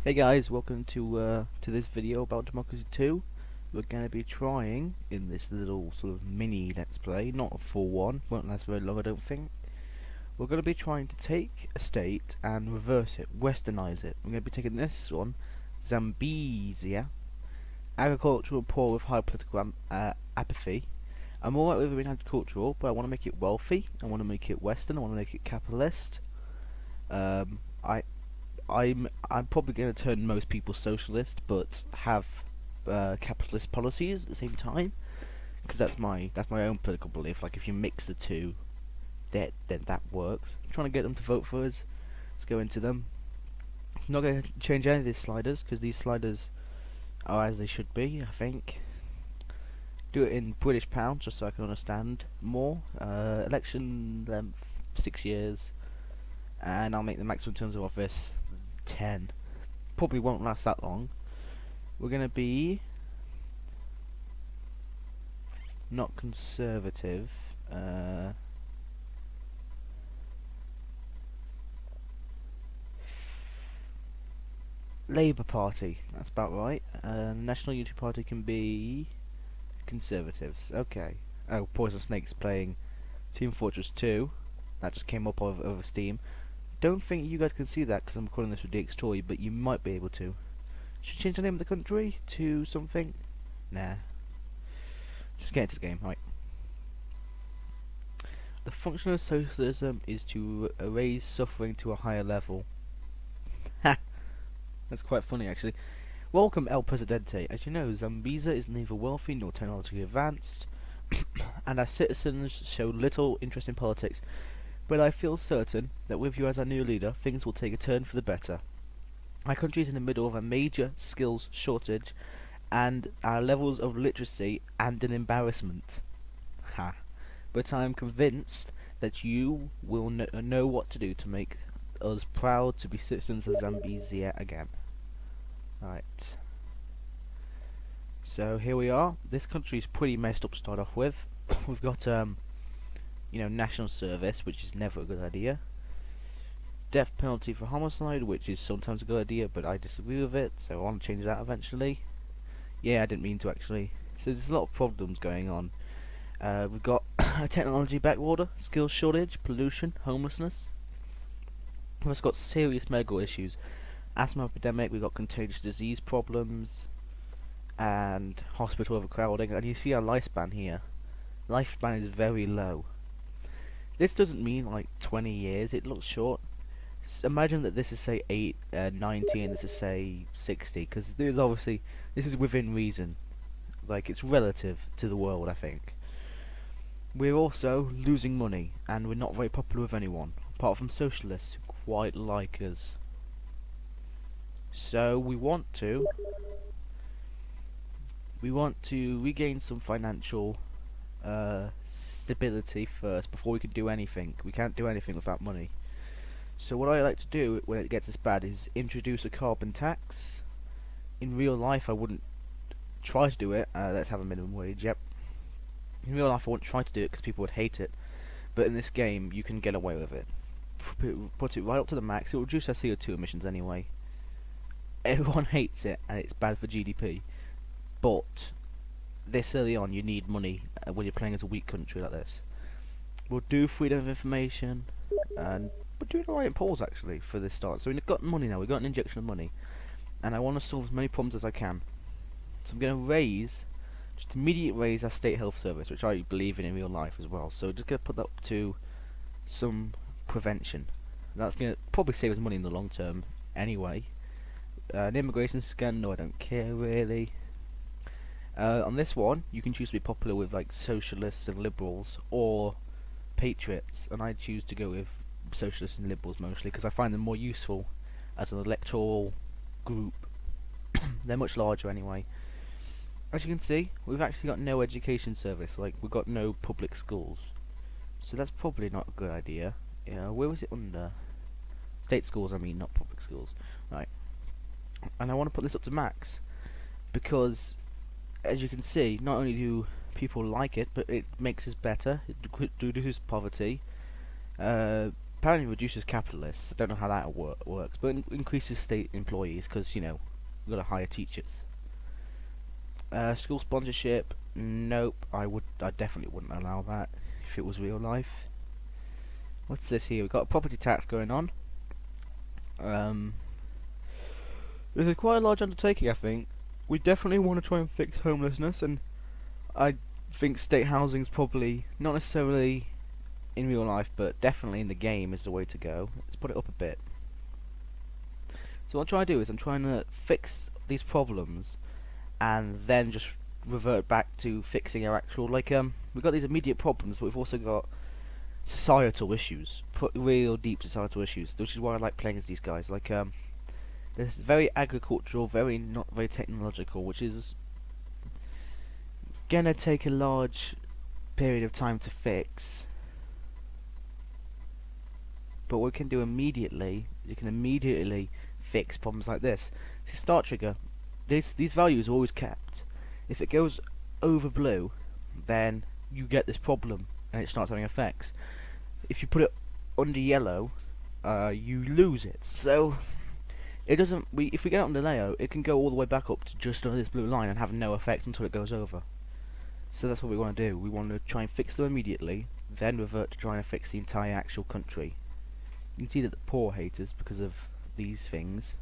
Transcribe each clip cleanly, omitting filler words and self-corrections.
Hey guys, welcome to this video about Democracy 2. We're going to be trying, in this little sort of mini let's play, not a full one, won't last very long I don't think. We're going to be trying to take a state and reverse it, westernize it. We're going to be taking this one, Zambeezia, agricultural poor with high political apathy. I'm alright with it being agricultural, but I want to make it wealthy, I want to make it western, I want to make it capitalist. I'm probably going to turn most people socialist, but have capitalist policies at the same time, because that's my own political belief. Like if you mix the two, then that works. I'm trying to get them to vote for us. Let's go into them. I'm not going to change any of these sliders because these sliders are as they should be. I think. Do it in British pounds just so I can understand more. Election length 6 years, and I'll make the maximum terms of office 10. Probably won't last that long. We're gonna be not conservative. Labour Party. That's about right. National Unity Party can be Conservatives. Okay. Oh, Poison Snake's playing Team Fortress 2. That just came up over Steam. Don't think you guys can see that because I'm calling this a DX Toy, but you might be able to. Should I change the name of the country to something? Nah. Just get into the game, right. The function of socialism is to raise suffering to a higher level. Ha! That's quite funny actually. Welcome El Presidente. As you know, Zambeezia is neither wealthy nor technologically advanced, and our citizens show little interest in politics. But I feel certain that with you as our new leader, things will take a turn for the better. Our country is in the middle of a major skills shortage, and our levels of literacy and an embarrassment. Ha! But I am convinced that you will know what to do to make us proud to be citizens of Zambeezia again. Right. So here we are. This country is pretty messed up to start off with. We've got national service, which is never a good idea. Death penalty for homicide, which is sometimes a good idea, but I disagree with it, so I want to change that eventually. Yeah, I didn't mean to actually. So there's a lot of problems going on. We've got a technology backwater, skills shortage, pollution, homelessness. We've also got serious medical issues. Asthma epidemic, we've got contagious disease problems, and hospital overcrowding, and you see our lifespan here. Lifespan is very low. This doesn't mean like 20 years, it looks short. Imagine that this is say 90 and this is say 60, because this is within reason. Like it's relative to the world, I think. We're also losing money, and we're not very popular with anyone, apart from socialists who quite like us. So we want to regain some financial stability first before we can do anything. We can't do anything without money. So what I like to do when it gets this bad is introduce a carbon tax. In real life I wouldn't try to do it. Let's have a minimum wage, yep. In real life I wouldn't try to do it because people would hate it. But in this game you can get away with it. Put it right up to the max. It will reduce our CO2 emissions anyway. Everyone hates it and it's bad for GDP. But this early on you need money when you're playing as a weak country like this. We'll do freedom of information, and we're doing alright in polls actually for this start. So we've got money now, we've got an injection of money, and I want to solve as many problems as I can. So I'm going to just immediate raise our state health service, which I believe in real life as well. So just going to put that up to some prevention. That's going to probably save us money in the long term anyway. An immigration scan, no I don't care really. On this one, you can choose to be popular with like socialists and liberals or patriots, and I choose to go with socialists and liberals mostly because I find them more useful as an electoral group. They're much larger anyway. As you can see, we've actually got no education service, like we've got no public schools, so that's probably not a good idea. Where was it under? State schools, I mean, not public schools. Right. And I want to put this up to max because, as you can see, not only do people like it, but it makes us better. It reduces poverty. Power apparently reduces capitalists. I don't know how that works, but increases state employees because you know we've got to hire teachers. School sponsorship, nope. I definitely wouldn't allow that if it was real life. What's this here? We've got a property tax going on. It's quite a large undertaking, I think. We definitely want to try and fix homelessness, and I think state housing's probably not necessarily in real life, but definitely in the game is the way to go. Let's put it up a bit. So what I'm trying to do is I'm trying to fix these problems, and then just revert back to fixing our actual we've got these immediate problems, but we've also got societal issues, real deep societal issues, which is why I like playing as these guys. This very agricultural, not very technological, which is gonna take a large period of time to fix. But what we can do immediately, you can immediately fix problems like this. See, start trigger, these values are always kept. If it goes over blue, then you get this problem and it starts having effects. If you put it under yellow, you lose it. So it doesn't. If we get it under yellow, it can go all the way back up to just under this blue line and have no effect until it goes over. So that's what we want to do. We want to try and fix them immediately, then revert to trying to fix the entire actual country. You can see that the poor hate us because of these things,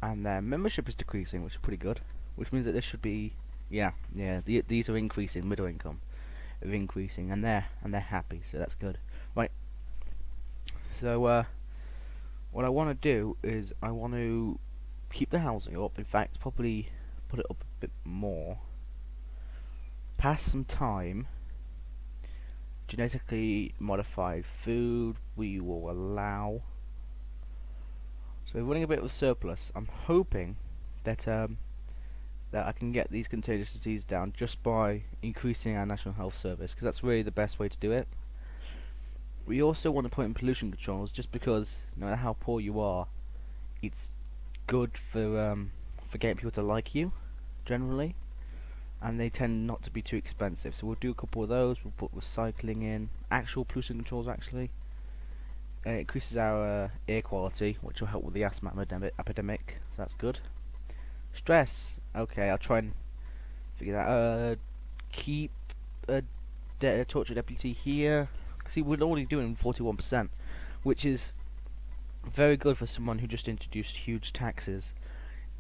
and their membership is decreasing, which is pretty good. Which means that this should be, these are increasing. Middle income are increasing, and they're happy, so that's good. Right. So what I want to do is I want to keep the housing up. In fact, probably put it up a bit more. Pass some time. Genetically modified food we will allow. So we're running a bit of a surplus. I'm hoping that that I can get these contagious diseases down just by increasing our National Health Service, because that's really the best way to do it. We also want to put in pollution controls, just because no matter how poor you are, it's good for getting people to like you, generally, and they tend not to be too expensive. So we'll do a couple of those. We'll put recycling in, actual pollution controls actually. It increases our air quality, which will help with the asthma epidemic, so that's good. Stress, okay, I'll try and figure that. Keep a torture deputy here. See, we're already doing 41%, which is very good for someone who just introduced huge taxes.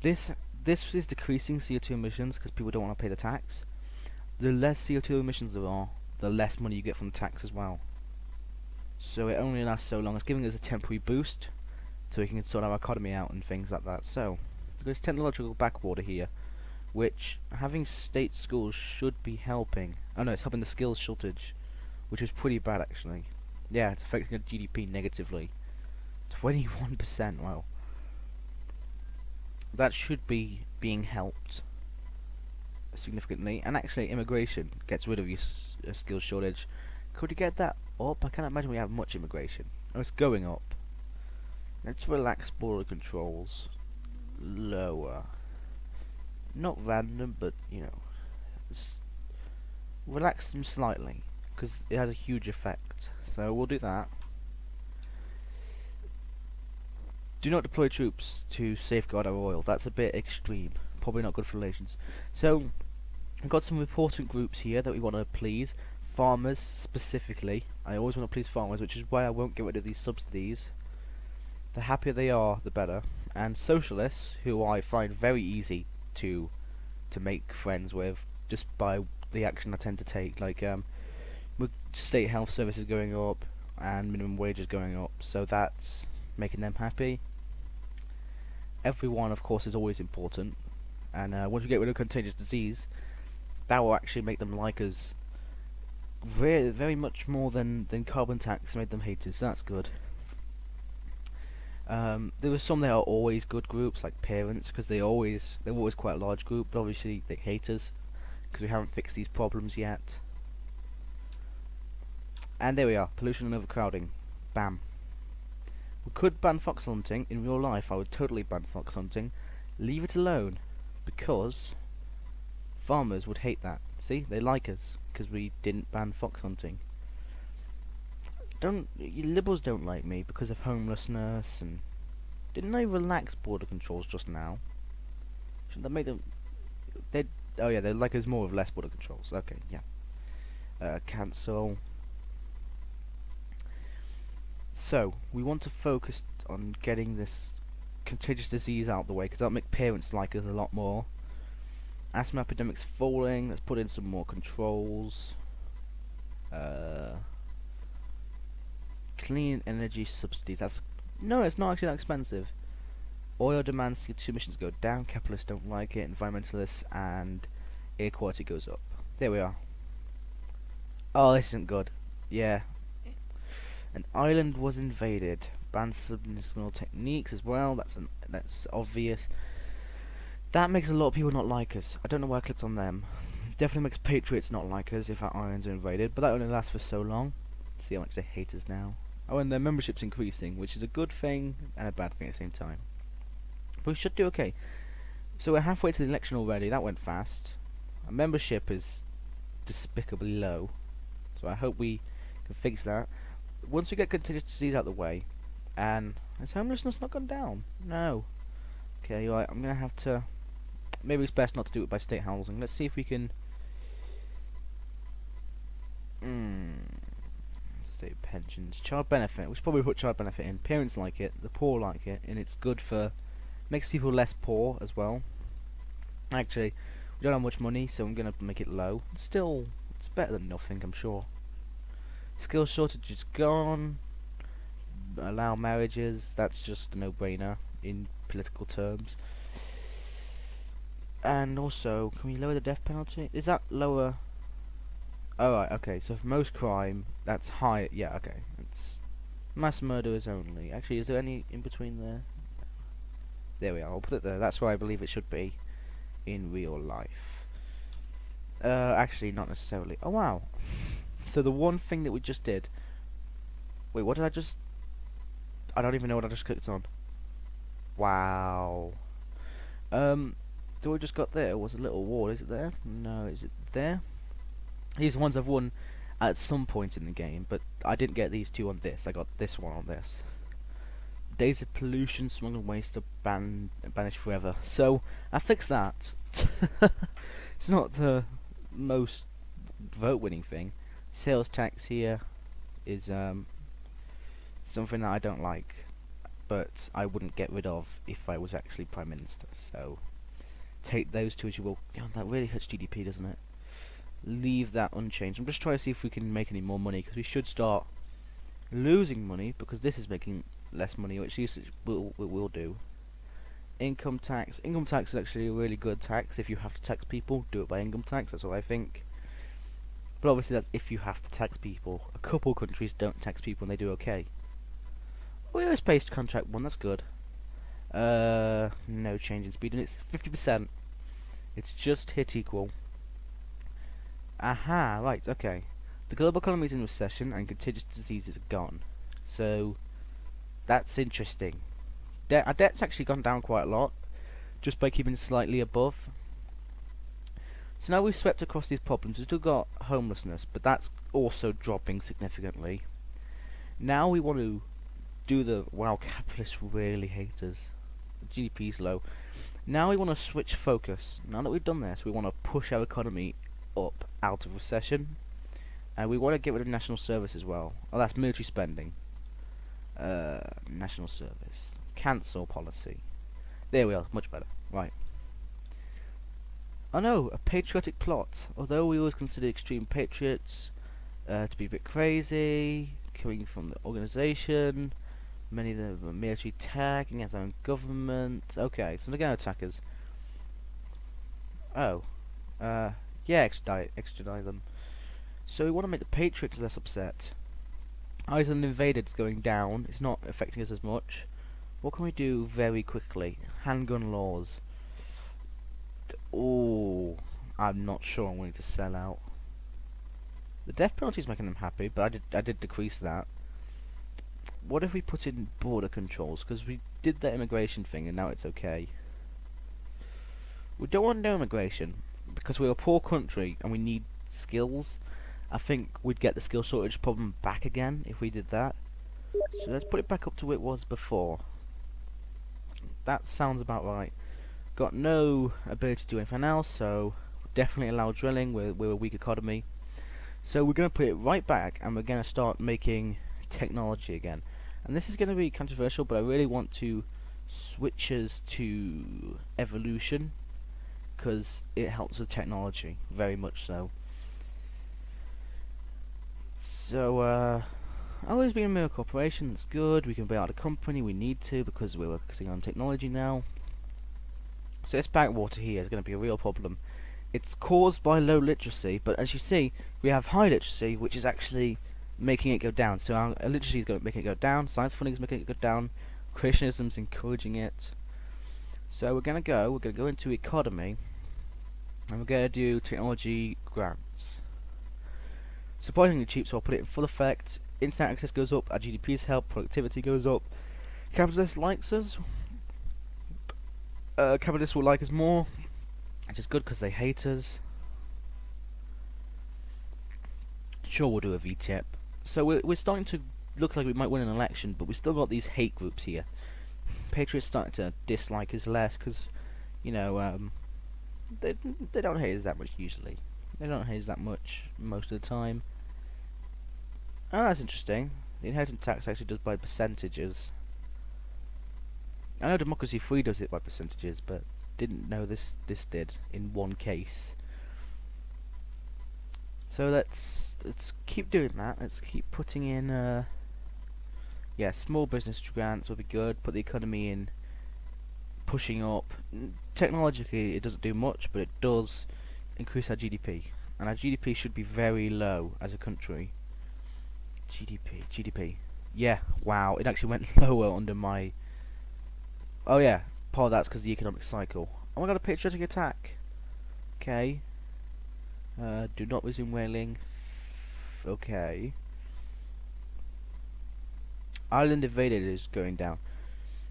This is decreasing CO2 emissions because people don't want to pay the tax. The less CO2 emissions there are, the less money you get from the tax as well. So it only lasts so long. It's giving us a temporary boost, so we can sort our economy out and things like that. So there's technological backwater here, which having state schools should be helping. Oh no, it's helping the skills shortage, which is pretty bad actually. Yeah, it's affecting the GDP negatively. 21%, wow. That should be being helped significantly. And actually, immigration gets rid of your skills shortage. Could you get that up? I can't imagine we have much immigration. Oh, it's going up. Let's relax border controls. Lower. Not random, but you know, relax them slightly, because it has a huge effect. So we'll do that. Do not deploy troops to safeguard our oil. That's a bit extreme. Probably not good for relations. So we've got some important groups here that we want to please. Farmers specifically. I always want to please farmers, which is why I won't get rid of these subsidies. The happier they are, the better. And socialists, who I find very easy to make friends with, just by the action I tend to take. With state health services going up and minimum wages going up, so that's making them happy. Everyone, of course, is always important, and once we get rid of contagious disease, that will actually make them like us very much more than carbon tax made them hate us. So that's good. There were some that are always good groups, like parents, because they're always quite a large group, but obviously they hate us because we haven't fixed these problems yet. And there we are, pollution and overcrowding. Bam. We could ban fox hunting. In real life, I would totally ban fox hunting. Leave it alone, because farmers would hate that. See, they like us because we didn't ban fox hunting. don't you liberals don't like me because of homelessness and didn't they relax border controls just now? Shouldn't that make them? They oh yeah, they like us more with less border controls. Okay, yeah. Cancel. So we want to focus on getting this contagious disease out of the way because that'll make parents like us a lot more. Asthma epidemic's falling. Let's put in some more controls. Clean energy subsidies. That's no, it's not actually that expensive. Oil demand, CO2 emissions go down. Capitalists don't like it. Environmentalists and air quality goes up. There we are. Oh, this isn't good. Yeah. An island was invaded. Ban subnational techniques as well. That's obvious. That makes a lot of people not like us. I don't know why I clicked on them. Definitely makes patriots not like us if our islands are invaded, but that only lasts for so long. See how much they hate us now. Oh, and their membership's increasing, which is a good thing and a bad thing at the same time. But we should do okay. So we're halfway to the election already. That went fast. Our membership is despicably low, so I hope we can fix that. Once we get contagious disease out of the way, and has homelessness not gone down? No. Okay, right. I'm gonna have to. Maybe it's best not to do it by state housing. Let's see if we can. State pensions, child benefit. We should probably put child benefit in. Parents like it, the poor like it, and it's good for. Makes people less poor as well. Actually, we don't have much money, so I'm gonna make it low. Still, it's better than nothing, I'm sure. Skill shortage is gone. Allow marriages. That's just a no-brainer in political terms. And also, can we lower the death penalty? Is that lower? Oh right, okay. So for most crime, that's high. Yeah, okay. It's mass murderers only. Actually, is there any in between there? There we are. I'll put it there. That's where I believe it should be in real life. Actually, not necessarily. Oh wow. So the one thing that we just did. Wait, what did I just? I don't even know what I just clicked on. Wow. Do we just got there was a little wall. Is it there? No, is it there? These ones I've won at some point in the game, but I didn't get these two on this. I got this one on this. Days of pollution, smog and waste are banished forever. So I fixed that. It's not the most vote-winning thing. Sales tax here is something that I don't like, but I wouldn't get rid of if I was actually Prime Minister. So take those two as you will. God, that really hurts GDP, doesn't it? Leave that unchanged. I'm just trying to see if we can make any more money, because we should start losing money, because this is making less money, which will do. Income tax. Income tax is actually a really good tax. If you have to tax people, do it by income tax. That's what I think. But obviously that's if you have to tax people. A couple countries don't tax people and they do okay. We always pay contract one, that's good. No change in speed, and it's 50%. It's just hit equal. Aha, right, okay. The global economy is in recession and contagious diseases are gone. So, that's interesting. Our debt's actually gone down quite a lot, just by keeping slightly above. So now we've swept across these problems. We've still got homelessness, but that's also dropping significantly. Now we want to do the, wow, capitalists really hate us. The GDP's low. Now we want to switch focus. Now that we've done this, we want to push our economy up out of recession, and we want to get rid of national service as well. Oh, that's military spending. National service. Cancel policy. There we are, much better. Right. Oh no, a patriotic plot. Although we always consider extreme patriots to be a bit crazy, coming from the organisation, many of them are military attacking against their own government. Okay, so they're going to attack us. Oh. Yeah, extradite them. So we want to make the patriots less upset. Iceland invaded is going down. It's not affecting us as much. What can we do very quickly? Handgun laws. Oh, I'm not sure I'm willing to sell out. The death penalty is making them happy, but I did decrease that. What if we put in border controls? Because we did the immigration thing and now it's okay. We don't want no immigration because we're a poor country and we need skills. I think we'd get the skill shortage problem back again if we did that. So let's put it back up to what it was before. That sounds about right. Got no ability to do anything else, so definitely allow drilling. We're a weak economy. So we're going to put it right back, and we're going to start making technology again. And this is going to be controversial, but I really want to switch us to evolution, because it helps with technology, very much so. So, always being a mere corporation, that's good. We can build out a company, we need to, because we're focusing on technology now. So this backwater here is going to be a real problem. It's caused by low literacy, but as you see, we have high literacy, which is actually making it go down. So our literacy is going to make it go down, science funding is making it go down, creationism is encouraging it. So we're going to go into economy, and we're going to do technology grants. Surprisingly cheap, so I'll put it in full effect. Internet access goes up, our GDP's help, productivity goes up. Capitalists likes us. Capitalists will like us more, which is good because they hate us. Sure, we'll do a VTEP. So we're starting to look like we might win an election, but we still got these hate groups here. Patriots starting to dislike us less because, you know, they don't hate us that much usually. They don't hate us that much most of the time. Oh, that's interesting. The inheritance tax actually does by percentages. I know Democracy Free does it by percentages, but didn't know this did in one case. So let's keep doing that. Let's keep putting in yeah, small business grants will be good. Put the economy in pushing up. Technologically it doesn't do much, but it does increase our GDP. And our GDP should be very low as a country. GDP. Yeah, wow, it actually went lower under my... Oh yeah, part of that's because of the economic cycle. Oh my god, a patriotic attack. Okay. Do not resume whaling. Okay. Island invaded is going down.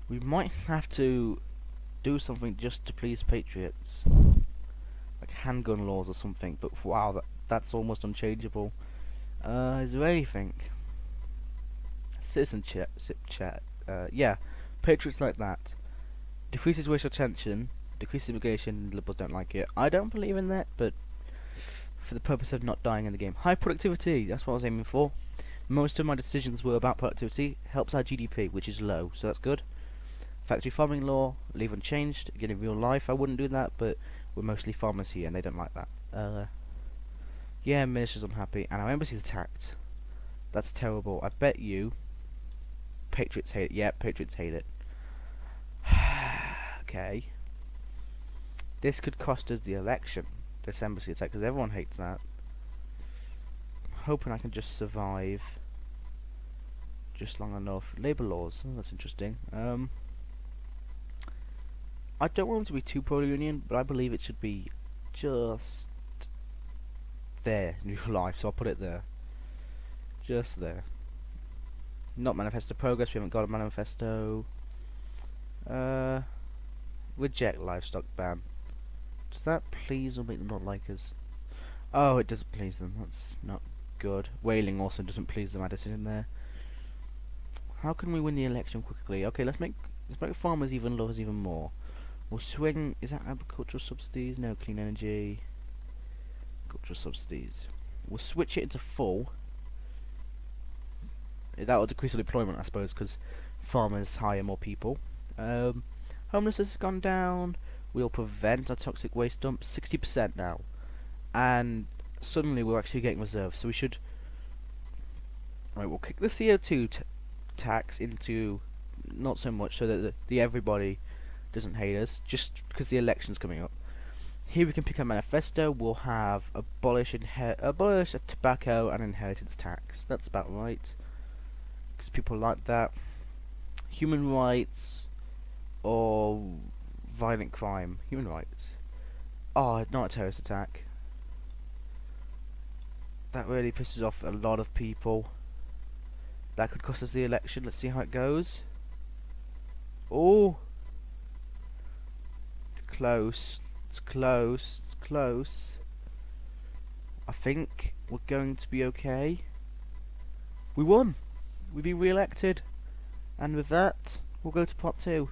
We might have to do something just to please patriots. Like handgun laws or something, but wow, that's almost unchangeable. Is there anything? Citizenship chat. Yeah, patriots like that. Decreases racial tension, decreases immigration, liberals don't like it. I don't believe in that, but for the purpose of not dying in the game. High productivity, that's what I was aiming for. Most of my decisions were about productivity, helps our GDP, which is low, so that's good. Factory farming law, leave unchanged. Again, in real life I wouldn't do that, but we're mostly farmers here and they don't like that. Yeah, militia's unhappy, and our embassy's attacked. That's terrible. I bet you patriots hate it. Yeah, patriots hate it. Okay. This could cost us the election, this embassy attack, because everyone hates that. I'm hoping I can just survive just long enough. Labour laws, oh, that's interesting. I don't want them to be too pro-union, but I believe it should be just there in real life, so I'll put it there. Just there. Not manifesto progress, we haven't got a manifesto. Reject livestock ban. Does that please or make them not like us? Oh, it doesn't please them, that's not good. Whaling also doesn't please them, I decision there. How can we win the election quickly? Okay, let's make farmers even love us even more. We'll swing, is that agricultural subsidies? No, clean energy. Agricultural subsidies. We'll switch it into full. That will decrease unemployment, I suppose, because farmers hire more people. Homelessness has gone down. We'll prevent a toxic waste dump 60% now. And suddenly we're actually getting reserves, so we should... Right, we'll kick the CO2 tax into not so much so that the everybody doesn't hate us, just because the election's coming up. Here we can pick a manifesto. We'll have abolish a tobacco and inheritance tax. That's about right, because people like that. Human rights or violent crime. Human rights. Oh, not a terrorist attack. That really pisses off a lot of people. That could cost us the election. Let's see how it goes. Oh, close. It's close. It's close. I think We're going to be okay. We won! We've been re-elected. And with that, we'll go to part 2.